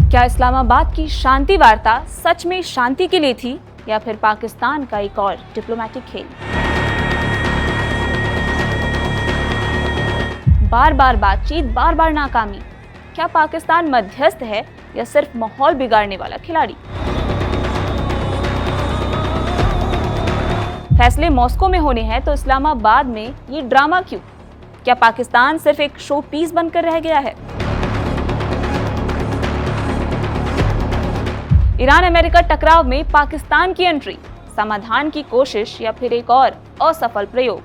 क्या इस्लामाबाद की शांति वार्ता सच में शांति के लिए थी या फिर पाकिस्तान का एक और डिप्लोमेटिक खेल? बार बार बातचीत, बार बार नाकामी। क्या पाकिस्तान मध्यस्थ है या सिर्फ माहौल बिगाड़ने वाला खिलाड़ी? फैसले मॉस्को में होने हैं तो इस्लामाबाद में ये ड्रामा क्यों? क्या पाकिस्तान सिर्फ एक शो पीस बनकर रह गया है? ईरान अमेरिका टकराव में पाकिस्तान की एंट्री, समाधान की कोशिश या फिर एक और असफल प्रयोग?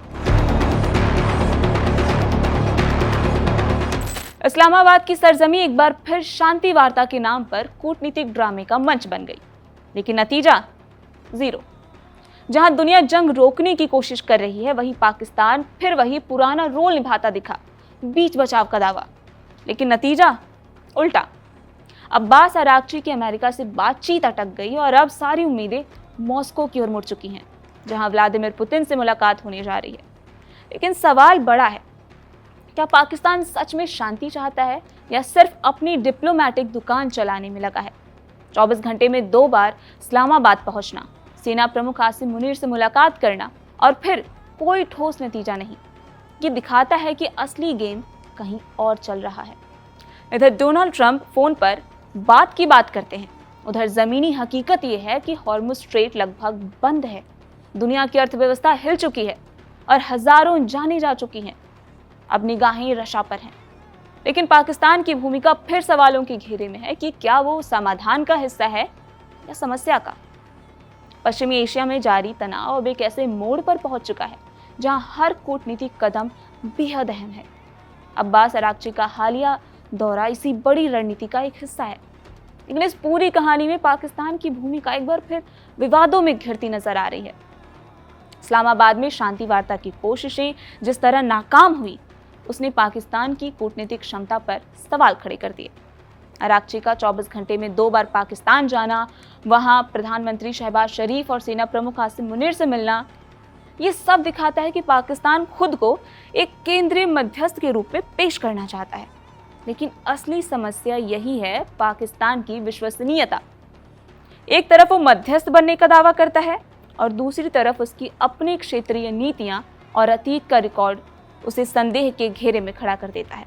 इस्लामाबाद की सरजमी एक बार फिर शांति वार्ता के नाम पर कूटनीतिक ड्रामे का मंच बन गई, लेकिन नतीजा जीरो। जहां दुनिया जंग रोकने की कोशिश कर रही है, वहीं पाकिस्तान फिर वही पुराना रोल निभाता दिखा, बीच बचाव का दावा, लेकिन नतीजा उल्टा। अब्बास अरागची की अमेरिका से बातचीत अटक गई और अब सारी उम्मीदें मॉस्को की ओर मुड़ चुकी हैं, जहां व्लादिमीर पुतिन से मुलाकात होने जा रही है। लेकिन सवाल बड़ा है, क्या पाकिस्तान सच में शांति चाहता है या सिर्फ अपनी डिप्लोमेटिक दुकान चलाने में लगा है? 24 घंटे में 2 बार इस्लामाबाद पहुंचना, सेना प्रमुख आसिम मुनीर से मुलाकात करना और फिर कोई ठोस नतीजा नहीं, ये दिखाता है कि असली गेम कहीं और चल रहा है। इधर डोनाल्ड ट्रंप फोन पर बात की बात करते हैं, उधर जमीनी हकीकत यह है कि हॉर्मुज स्ट्रेट लगभग बंद है, दुनिया की अर्थव्यवस्था हिल चुकी है और हजारों जानें जा चुकी हैं। अब निगाहें रशा पर हैं, लेकिन पाकिस्तान की भूमिका फिर सवालों के घेरे में है कि क्या वो समाधान का हिस्सा है या समस्या का। पश्चिमी एशिया में जारी तनाव अब एक ऐसे मोड़ पर पहुंच चुका है जहां हर कूटनीतिक कदम बेहद अहम है। अब्बास अरागची का हालिया दौरा इसी बड़ी रणनीति का एक हिस्सा है, लेकिन इस पूरी कहानी में पाकिस्तान की भूमिका एक बार फिर विवादों में घिरती नजर आ रही है। इस्लामाबाद में शांति वार्ता की कोशिशें जिस तरह नाकाम हुई, उसने पाकिस्तान की कूटनीतिक क्षमता पर सवाल खड़े कर दिए। अरागची का 24 घंटे में 2 बार पाकिस्तान जाना, वहां प्रधानमंत्री शहबाज शरीफ और सेना प्रमुख आसिम मुनीर से मिलना, ये सब दिखाता है कि पाकिस्तान खुद को एक केंद्रीय मध्यस्थ के रूप में पेश करना चाहता है। लेकिन असली समस्या यही है, पाकिस्तान की विश्वसनीयता। एक तरफ वो मध्यस्थ बनने का दावा करता है और दूसरी तरफ उसकी अपनी क्षेत्रीय नीतियां और अतीत का रिकॉर्ड उसे संदेह के घेरे में खड़ा कर देता है।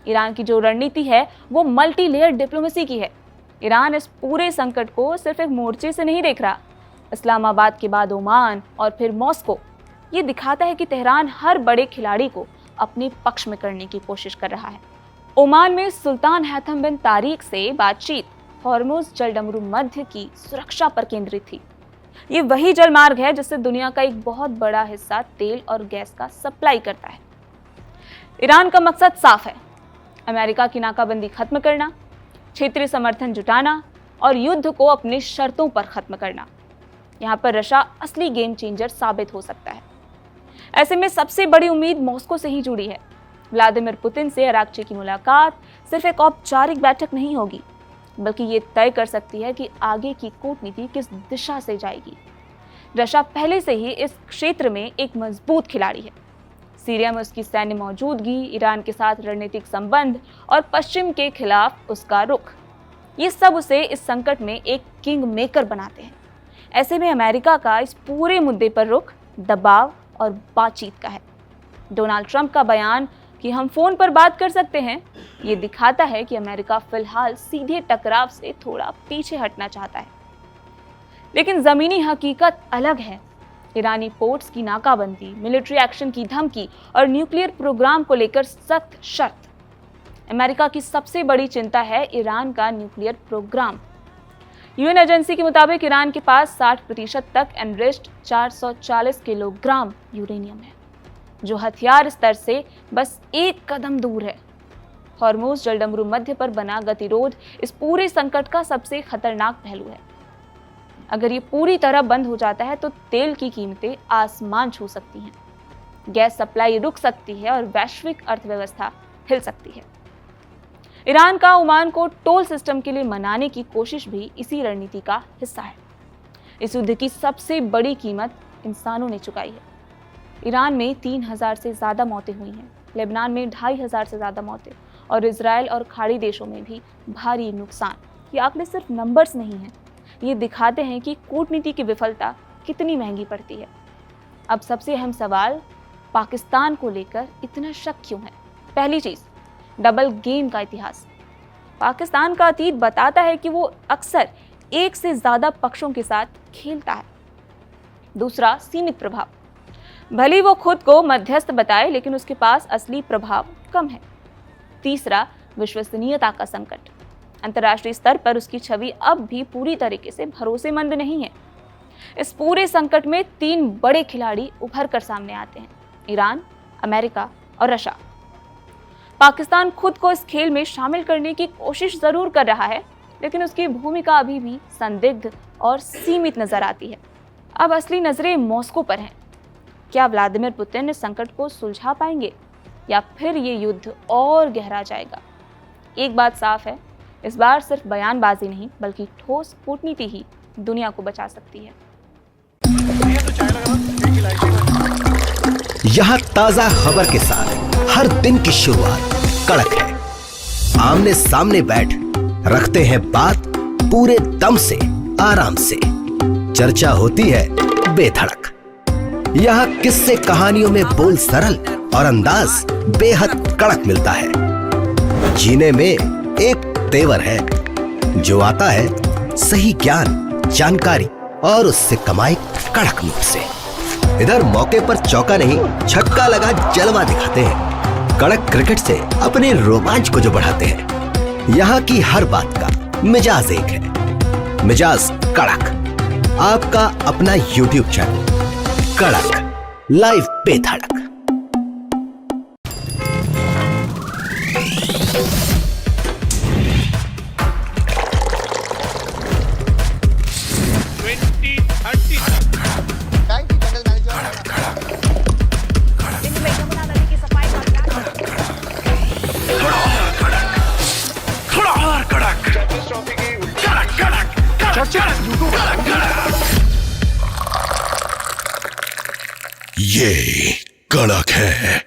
ईरान की जो रणनीति है वो मल्टी लेयर डिप्लोमेसी की है। ईरान इस पूरे संकट को सिर्फ एक मोर्चे से नहीं देख रहा। इस्लामाबाद के बाद ओमान और फिर मॉस्को, ये दिखाता है कि तेहरान हर बड़े खिलाड़ी को अपने पक्ष में करने की कोशिश कर रहा है। ओमान में सुल्तान हैथम बिन तारिक से बातचीत हॉर्मुज जलडमरू मध्य की सुरक्षा पर केंद्रित थी। ये वही जलमार्ग है जिससे दुनिया का एक बहुत बड़ा हिस्सा तेल और गैस का सप्लाई करता है। ईरान का मकसद साफ है, अमेरिका की नाकाबंदी खत्म करना, क्षेत्रीय समर्थन जुटाना और युद्ध को अपनी शर्तों पर खत्म करना। यहाँ पर रशिया असली गेम चेंजर साबित हो सकता है। ऐसे में सबसे बड़ी उम्मीद मॉस्को से ही जुड़ी है। व्लादिमीर पुतिन से अरागची की मुलाकात सिर्फ एक औपचारिक बैठक नहीं होगी, बल्कि ये तय कर सकती है कि आगे की कूटनीति किस दिशा से जाएगी। रशिया पहले से ही इस क्षेत्र में एक मजबूत खिलाड़ी है। सीरिया में उसकी सैन्य मौजूदगी, ईरान के साथ रणनीतिक संबंध और पश्चिम के खिलाफ उसका रुख, ये सब उसे इस संकट में एक किंग मेकर बनाते हैं। ऐसे में अमेरिका का इस पूरे मुद्दे पर रुख दबाव और बातचीत का है। डोनाल्ड ट्रंप का बयान कि हम फोन पर बात कर सकते हैं, ये दिखाता है कि अमेरिका फिलहाल सीधे टकराव से थोड़ा पीछे हटना चाहता है। लेकिन जमीनी हकीकत अलग है। ईरानी पोर्ट्स की नाकाबंदी, मिलिट्री एक्शन की धमकी और न्यूक्लियर प्रोग्राम को लेकर सख्त शर्त। अमेरिका की सबसे बड़ी चिंता है ईरान का न्यूक्लियर प्रोग्राम। यूएन एजेंसी के मुताबिक ईरान के पास 60% तक एनरिच्ड 440 किलोग्राम यूरेनियम है, जो हथियार स्तर से बस एक कदम दूर है। हॉर्मुज जलडमरू मध्य पर बना गतिरोध इस पूरे संकट का सबसे खतरनाक पहलू है। अगर ये पूरी तरह बंद हो जाता है तो तेल की कीमतें आसमान छू सकती हैं, गैस सप्लाई रुक सकती है और वैश्विक अर्थव्यवस्था हिल सकती है। ईरान का ओमान को टोल सिस्टम के लिए मनाने की कोशिश भी इसी रणनीति का हिस्सा है। इस युद्ध की सबसे बड़ी कीमत इंसानों ने चुकाई है। ईरान में 3000 से ज़्यादा मौतें हुई हैं, लेबनान में 2500 से ज़्यादा मौतें और इजराइल और खाड़ी देशों में भी भारी नुकसान। ये आंकड़े सिर्फ नंबर्स नहीं हैं, ये दिखाते हैं कि कूटनीति की विफलता कितनी महंगी पड़ती है। अब सबसे अहम सवाल, पाकिस्तान को लेकर इतना शक क्यों है? पहली चीज, डबल गेम का इतिहास। पाकिस्तान का अतीत बताता है कि वो अक्सर एक से ज्यादा पक्षों के साथ खेलता है। दूसरा, सीमित प्रभाव। भले वो खुद को मध्यस्थ बताए, लेकिन उसके पास असली प्रभाव कम है। तीसरा, विश्वसनीयता का संकट। अंतर्राष्ट्रीय स्तर पर उसकी छवि अब भी पूरी तरीके से भरोसेमंद नहीं है। इस पूरे संकट में 3 बड़े खिलाड़ी उभर कर सामने आते हैं, ईरान, अमेरिका और रशिया। पाकिस्तान खुद को इस खेल में शामिल करने की कोशिश जरूर कर रहा है, लेकिन उसकी भूमिका अभी भी संदिग्ध और सीमित नजर आती है। अब असली नजरें मॉस्को पर हैं। क्या व्लादिमीर पुतिन इस संकट को सुलझा पाएंगे या फिर ये युद्ध और गहरा जाएगा? एक बात साफ है, इस बार सिर्फ बयानबाजी नहीं बल्कि ठोस कूटनीति ही दुनिया को बचा सकती है। यहाँ ताजा खबर के साथ हर दिन की शुरुआत कड़क है। आमने सामने बैठ रखते हैं बात पूरे दम से, आराम से। चर्चा होती है बेधड़क। यहाँ किस्से कहानियों में बोल सरल और अंदाज बेहद कड़क मिलता है। जीने में एक तेवर है जो आता है सही ज्ञान, जानकारी और उससे कमाई कड़क नोट से। इधर मौके पर चौका नहीं, छक्का लगा जलवा दिखाते हैं। कड़क क्रिकेट से अपने रोमांच को जो बढ़ाते हैं। यहाँ की हर बात का मिजाज एक है, मिजाज कड़क। आपका अपना YouTube चैनल कड़क लाइव बेधड़क। ये कड़क है।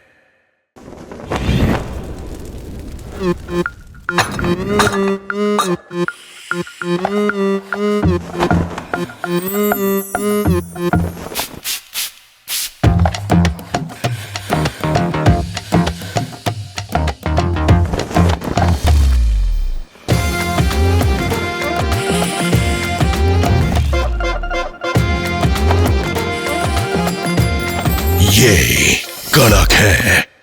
ये कड़क है।